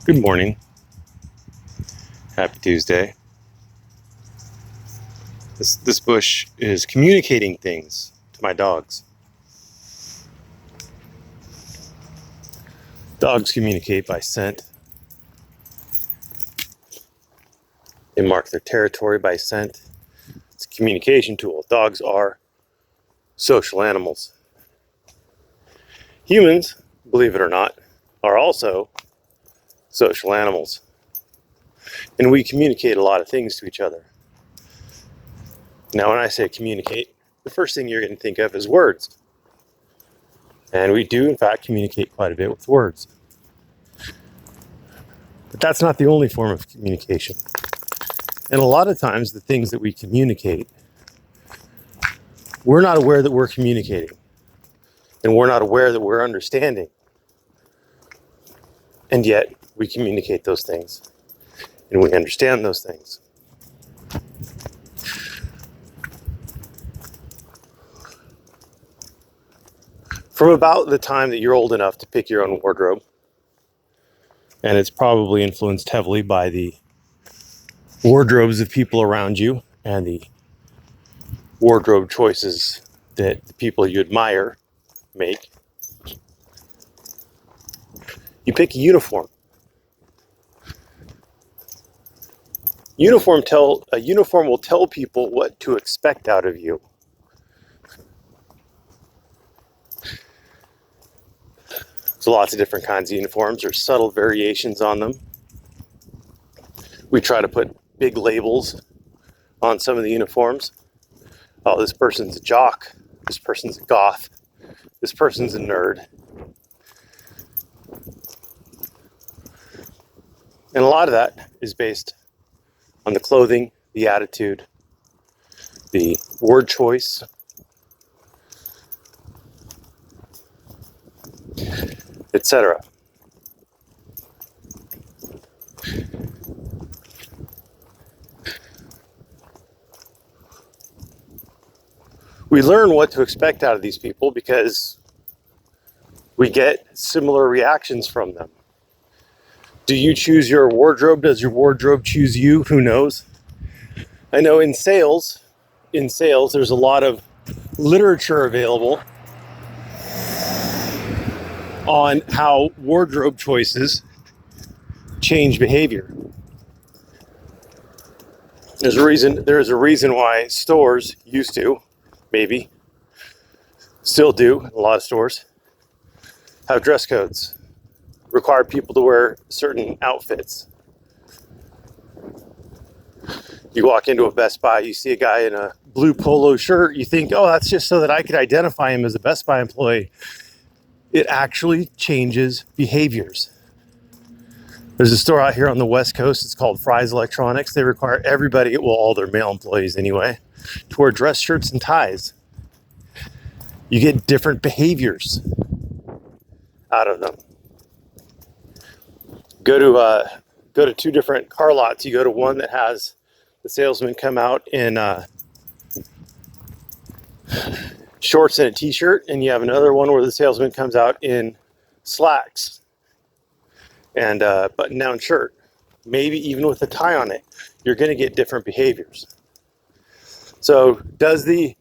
Good morning. Happy Tuesday. This bush is communicating things to my dogs. Dogs communicate by scent. They mark their territory by scent. It's a communication tool. Dogs are social animals. Humans, believe it or not, are also social animals. And we communicate a lot of things to each other. Now, when I say communicate, the first thing you're going to think of is words. And we do, in fact, communicate quite a bit with words. But that's not the only form of communication. And a lot of times, the things that we communicate, we're not aware that we're communicating. And we're not aware that we're understanding. And yet, we communicate those things. And we understand those things. From about the time that you're old enough to pick your own wardrobe, and it's probably influenced heavily by the wardrobes of people around you and the wardrobe choices that the people you admire make, you pick a uniform. A uniform will tell people what to expect out of you. There's lots of different kinds of uniforms. There's subtle variations on them. We try to put big labels on some of the uniforms. Oh, this person's a jock. This person's a goth. This person's a nerd. And a lot of that is based on the clothing, the attitude, the word choice, etc. We learn what to expect out of these people because we get similar reactions from them. Do you choose your wardrobe? Does your wardrobe choose you? Who knows? I know in sales, there's a lot of literature available on how wardrobe choices change behavior. There's a reason why stores used to, maybe, still do, a lot of stores, have dress codes, require people to wear certain outfits. You walk into a Best Buy, you see a guy in a blue polo shirt, you think, oh, that's just so that I could identify him as a Best Buy employee. It actually changes behaviors. There's a store out here on the West Coast, it's called Fry's Electronics. They require everybody, well, all their male employees anyway, to wear dress shirts and ties. You get different behaviors out of them. Go to two different car lots. You go to one that has the salesman come out in shorts and a t-shirt, and you have another one where the salesman comes out in slacks and a button-down shirt, maybe even with a tie on it. You're going to get different behaviors. So does the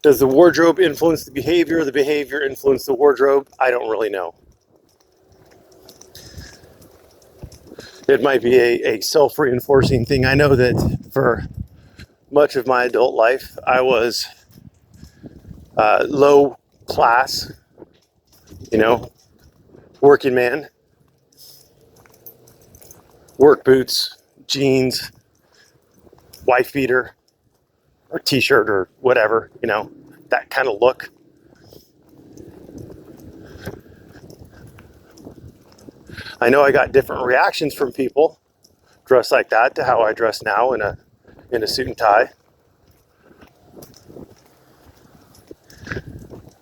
wardrobe influence the behavior? The behavior influence the wardrobe? I don't really know. It might be a self-reinforcing thing. I know that for much of my adult life, I was low class, working man. Work boots, jeans, wife beater, or t-shirt or whatever, that kind of look. I know I got different reactions from people dressed like that to how I dress now in a suit and tie.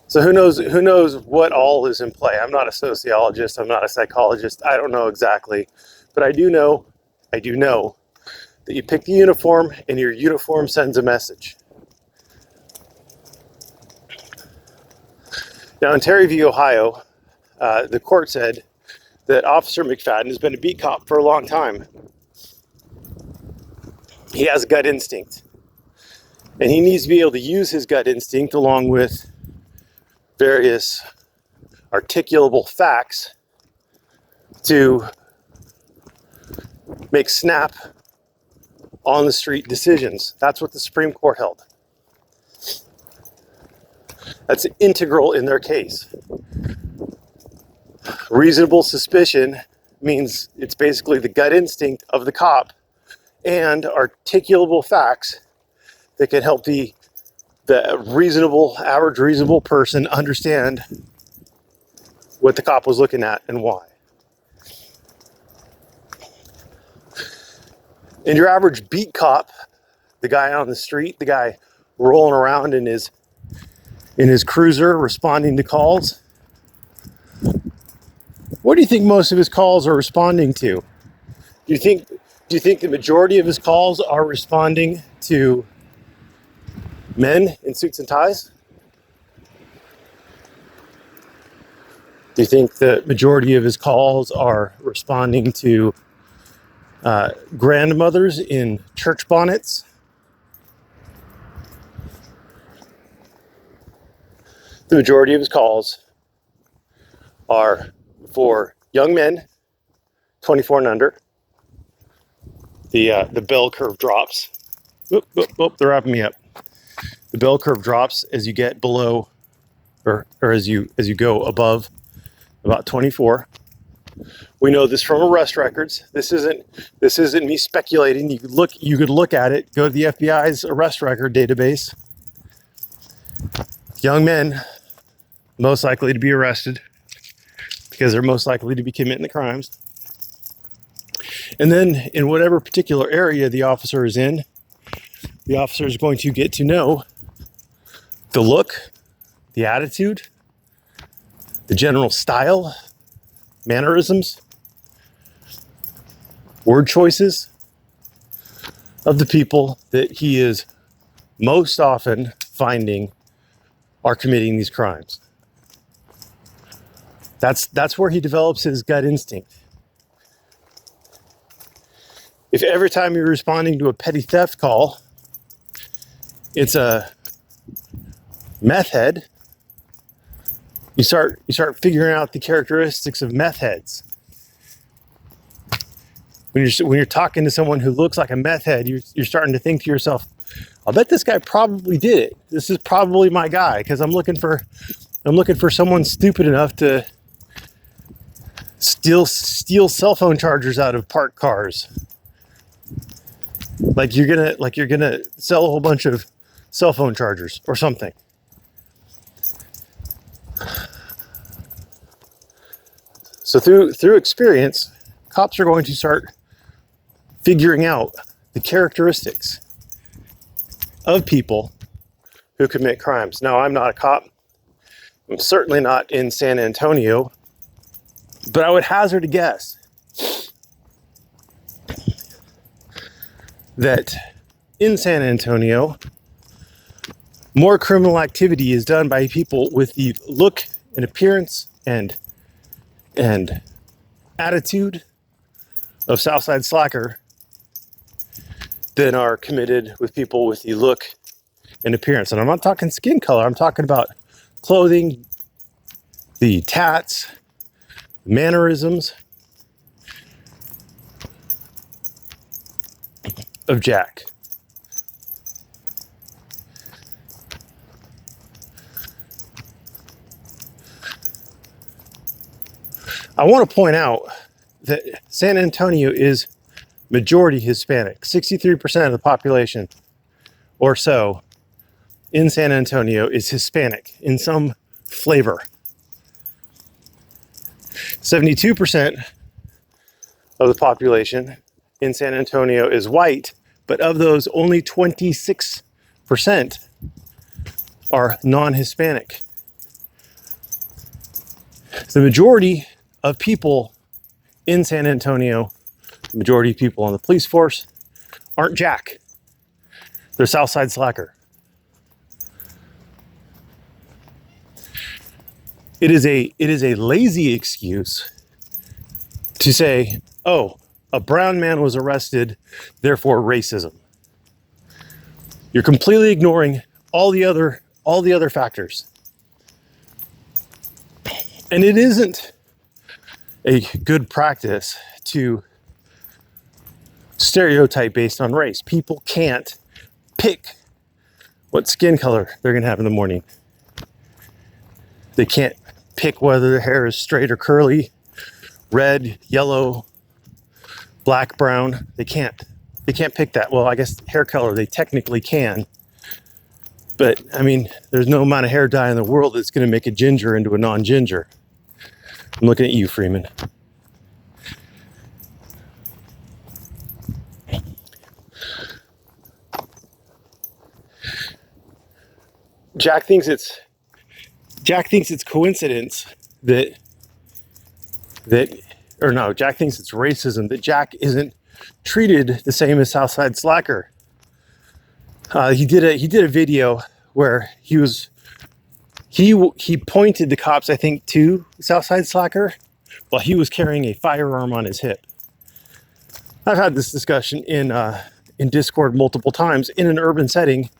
So who knows what all is in play. I'm not a sociologist, I'm not a psychologist, I don't know exactly, but I do know that you pick the uniform and your uniform sends a message. Now in Terryview, Ohio, the court said that Officer McFadden has been a beat cop for a long time. He has a gut instinct. And he needs to be able to use his gut instinct along with various articulable facts to make snap on the street decisions. That's what the Supreme Court held. That's integral in their case. Reasonable suspicion means it's basically the gut instinct of the cop and articulable facts that can help the average reasonable person understand what the cop was looking at and why. And your average beat cop, the guy on the street, the guy rolling around in his cruiser responding to calls, what do you think most of his calls are responding to? Do you think the majority of his calls are responding to men in suits and ties? Do you think the majority of his calls are responding to grandmothers in church bonnets? The majority of his calls are for young men, 24 and under. The bell curve drops. They're wrapping me up. The bell curve drops as you get below, or as you go above about 24. We know this from arrest records. This isn't me speculating. You could look at it. Go to the FBI's arrest record database. Young men most likely to be arrested because they're most likely to be committing the crimes. And then in whatever particular area the officer is in, the officer is going to get to know the look, the attitude, the general style, mannerisms, word choices of the people that he is most often finding are committing these crimes. That's where he develops his gut instinct. If every time you're responding to a petty theft call, it's a meth head, you start figuring out the characteristics of meth heads. When you're talking to someone who looks like a meth head, you're starting to think to yourself, I'll bet this guy probably did it. This is probably my guy, because I'm looking for someone stupid enough to steal cell phone chargers out of parked cars. Like you're gonna sell a whole bunch of cell phone chargers or something. So through experience, cops are going to start figuring out the characteristics of people who commit crimes. Now, I'm not a cop. I'm certainly not in San Antonio, but I would hazard a guess that in San Antonio, more criminal activity is done by people with the look and appearance and attitude of Southside Slacker than are committed with people with the look and appearance. And I'm not talking skin color. I'm talking about clothing, the tats, mannerisms of Jack. I want to point out that San Antonio is majority Hispanic. 63% of the population or so in San Antonio is Hispanic in some flavor. 72% of the population in San Antonio is white, but of those, only 26% are non-Hispanic. The majority of people in San Antonio, the majority of people on the police force, aren't Jack. They're Southside Slacker. It is a lazy excuse to say, oh, a brown man was arrested, therefore racism. You're completely ignoring all the other factors. And it isn't a good practice to stereotype based on race. People can't pick what skin color they're going to have in the morning. They can't pick whether their hair is straight or curly, red, yellow, black, brown. They can't pick that. Well, I guess hair color, they technically can. But, I mean, there's no amount of hair dye in the world that's going to make a ginger into a non-ginger. I'm looking at you, Freeman. Jack thinks it's coincidence Jack thinks it's racism that Jack isn't treated the same as Southside Slacker. He did a video where he pointed the cops, I think, to Southside Slacker while he was carrying a firearm on his hip. I've had this discussion in Discord multiple times. In an urban setting,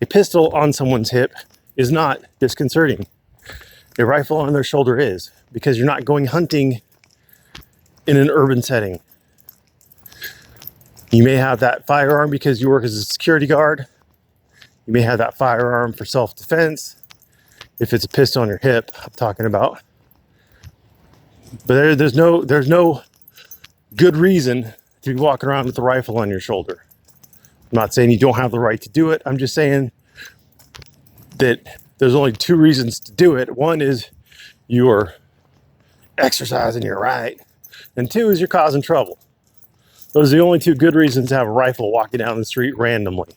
a pistol on someone's hip is not disconcerting. A rifle on their shoulder is, because you're not going hunting in an urban setting. You may have that firearm because you work as a security guard. You may have that firearm for self-defense. If it's a pistol on your hip, I'm talking about. But there's no good reason to be walking around with a rifle on your shoulder. I'm not saying you don't have the right to do it. I'm just saying that there's only two reasons to do it. One is you're exercising your right, and two is you're causing trouble. Those are the only two good reasons to have a rifle walking down the street randomly.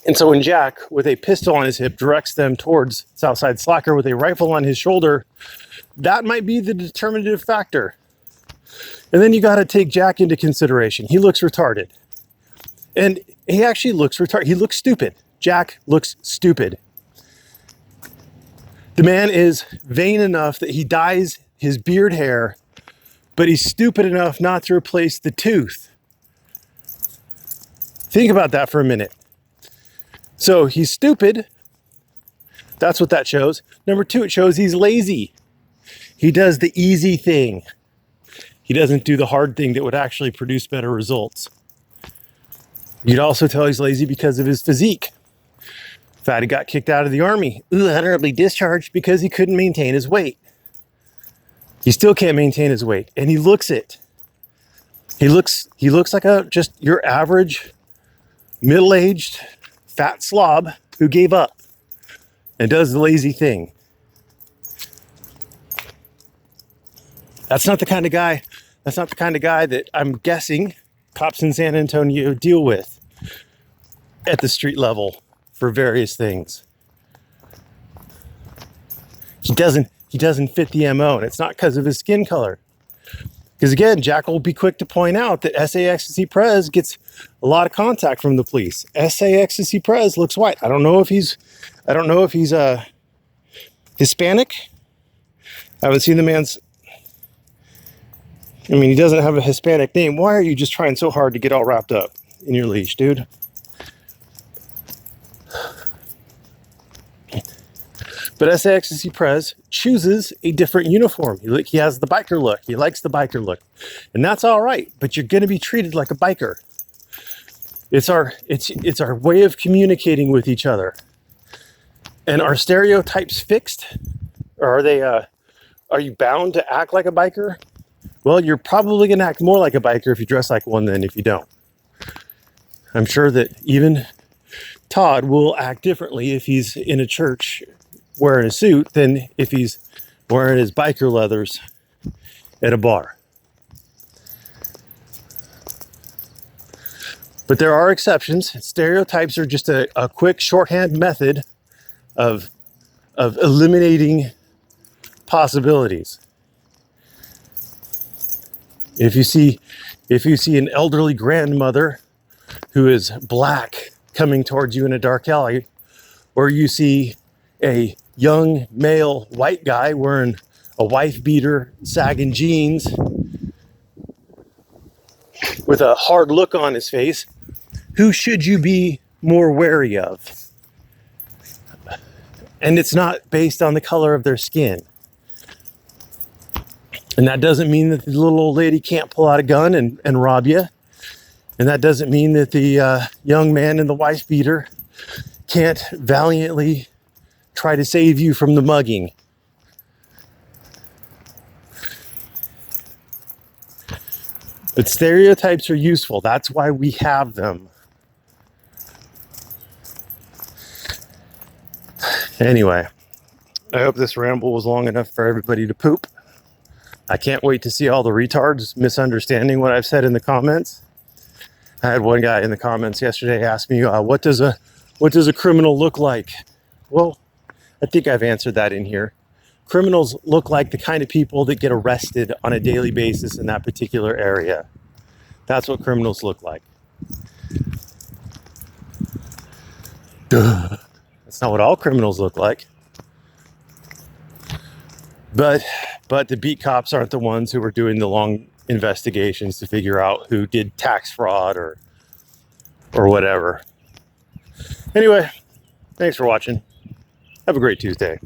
And so when Jack, with a pistol on his hip, directs them towards Southside Slacker with a rifle on his shoulder, that might be the determinative factor. And then you got to take Jack into consideration. He looks retarded. And he actually looks retarded. He looks stupid. Jack looks stupid. The man is vain enough that he dyes his beard hair, but he's stupid enough not to replace the tooth. Think about that for a minute. So he's stupid. That's what that shows. Number two, it shows he's lazy. He does the easy thing. He doesn't do the hard thing that would actually produce better results. You'd also tell he's lazy because of his physique. Fatty got kicked out of the army. Honorably discharged because he couldn't maintain his weight. He still can't maintain his weight, and he looks it. He looks like just your average middle-aged fat slob who gave up and does the lazy thing. That's not the kind of guy that I'm guessing cops in San Antonio deal with at the street level for various things. He doesn't fit the MO, and it's not because of his skin color. Because again, Jack will be quick to point out that SA Ecstasy Prez gets a lot of contact from the police. SA Ecstasy Prez looks white. I don't know if he's Hispanic. I haven't seen the man's. I mean, he doesn't have a Hispanic name. Why are you just trying so hard to get all wrapped up in your leash, dude? But SA Ecstasy Prez chooses a different uniform. He has the biker look. He likes the biker look. And that's all right, but you're going to be treated like a biker. It's our way of communicating with each other. And are stereotypes fixed? Or are you bound to act like a biker? Well, you're probably going to act more like a biker if you dress like one than if you don't. I'm sure that even Todd will act differently if he's in a church wearing a suit than if he's wearing his biker leathers at a bar. But there are exceptions. Stereotypes are just a quick shorthand method of eliminating possibilities. If you see an elderly grandmother who is black coming towards you in a dark alley, or you see a young male white guy wearing a wife beater, sagging jeans, with a hard look on his face, who should you be more wary of? And it's not based on the color of their skin. And that doesn't mean that the little old lady can't pull out a gun and rob you. And that doesn't mean that the young man in the wife beater can't valiantly try to save you from the mugging. But stereotypes are useful. That's why we have them. Anyway, I hope this ramble was long enough for everybody to poop. I can't wait to see all the retards misunderstanding what I've said in the comments. I had one guy in the comments yesterday ask me, what does a criminal look like? Well, I think I've answered that in here. Criminals look like the kind of people that get arrested on a daily basis in that particular area. That's what criminals look like. Duh. That's not what all criminals look like. But the beat cops aren't the ones who are doing the long investigations to figure out who did tax fraud or whatever. Anyway, thanks for watching. Have a great Tuesday.